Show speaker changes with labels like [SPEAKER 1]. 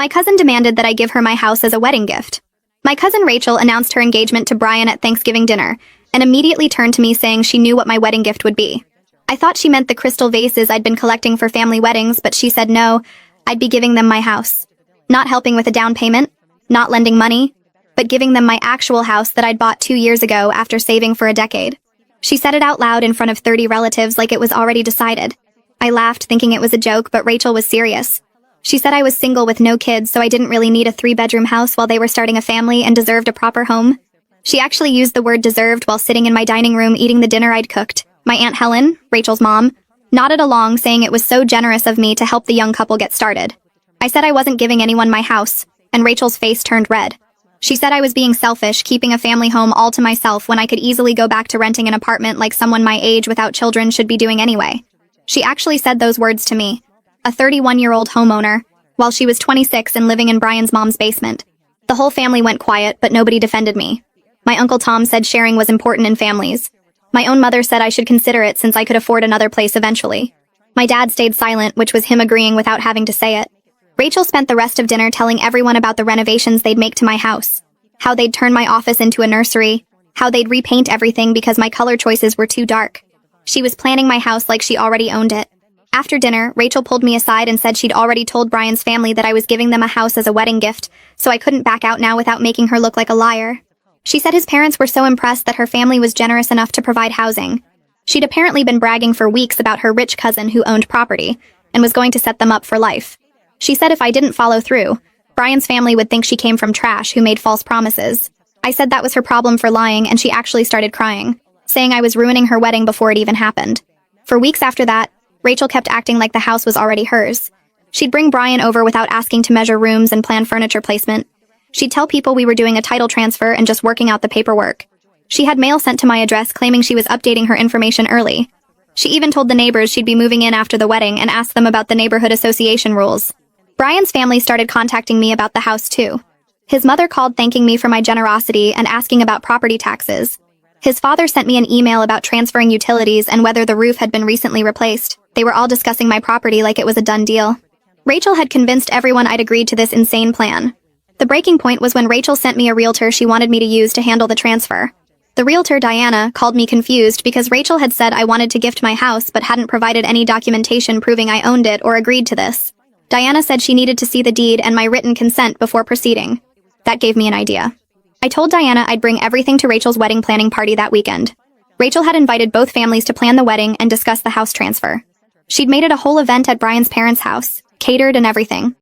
[SPEAKER 1] My cousin demanded that I give her my house as a wedding gift. My cousin Rachel announced her engagement to Brian at Thanksgiving dinner, and immediately turned to me saying she knew what my wedding gift would be. I thought she meant the crystal vases I'd been collecting for family weddings, but she said no, I'd be giving them my house. Not helping with a down payment, not lending money, but giving them my actual house that I'd bought 2 years ago after saving for a decade. She said it out loud in front of 30 relatives like it was already decided. I laughed, thinking it was a joke, but Rachel was serious. She said I was single with no kids, so I didn't really need a 3-bedroom house while they were starting a family and deserved a proper home. She actually used the word deserved while sitting in my dining room eating the dinner I'd cooked. My Aunt Helen, Rachel's mom, nodded along, saying it was so generous of me to help the young couple get started. I said I wasn't giving anyone my house, and Rachel's face turned red. She said I was being selfish, keeping a family home all to myself when I could easily go back to renting an apartment like someone my age without children should be doing anyway. She actually said those words to me, a 31-year-old homeowner, while she was 26 and living in Brian's mom's basement. The whole family went quiet, but nobody defended me. My Uncle Tom said sharing was important in families. My own mother said I should consider it since I could afford another place eventually. My dad stayed silent, which was him agreeing without having to say it. Rachel spent the rest of dinner telling everyone about the renovations they'd make to my house, how they'd turn my office into a nursery, how they'd repaint everything because my color choices were too dark. She was planning my house like she already owned it. After dinner, Rachel pulled me aside and said she'd already told Brian's family that I was giving them a house as a wedding gift, so I couldn't back out now without making her look like a liar. She said his parents were so impressed that her family was generous enough to provide housing. She'd apparently been bragging for weeks about her rich cousin who owned property, and was going to set them up for life. She said if I didn't follow through, Brian's family would think she came from trash who made false promises. I said that was her problem for lying, and she actually started crying, saying I was ruining her wedding before it even happened. For weeks after that, Rachel kept acting like the house was already hers. She'd bring Brian over without asking to measure rooms and plan furniture placement. She'd tell people we were doing a title transfer and just working out the paperwork. She had mail sent to my address claiming she was updating her information early. She even told the neighbors she'd be moving in after the wedding and asked them about the neighborhood association rules. Brian's family started contacting me about the house too. His mother called thanking me for my generosity and asking about property taxes. His father sent me an email about transferring utilities and whether the roof had been recently replaced. They were all discussing my property like it was a done deal. Rachel had convinced everyone I'd agreed to this insane plan. The breaking point was when Rachel sent me a realtor she wanted me to use to handle the transfer. The realtor, Diana, called me confused because Rachel had said I wanted to gift my house but hadn't provided any documentation proving I owned it or agreed to this. Diana said she needed to see the deed and my written consent before proceeding. That gave me an idea. I told Diana I'd bring everything to Rachel's wedding planning party that weekend. Rachel had invited both families to plan the wedding and discuss the house transfer. She'd made it a whole event at Brian's parents' house, catered and everything.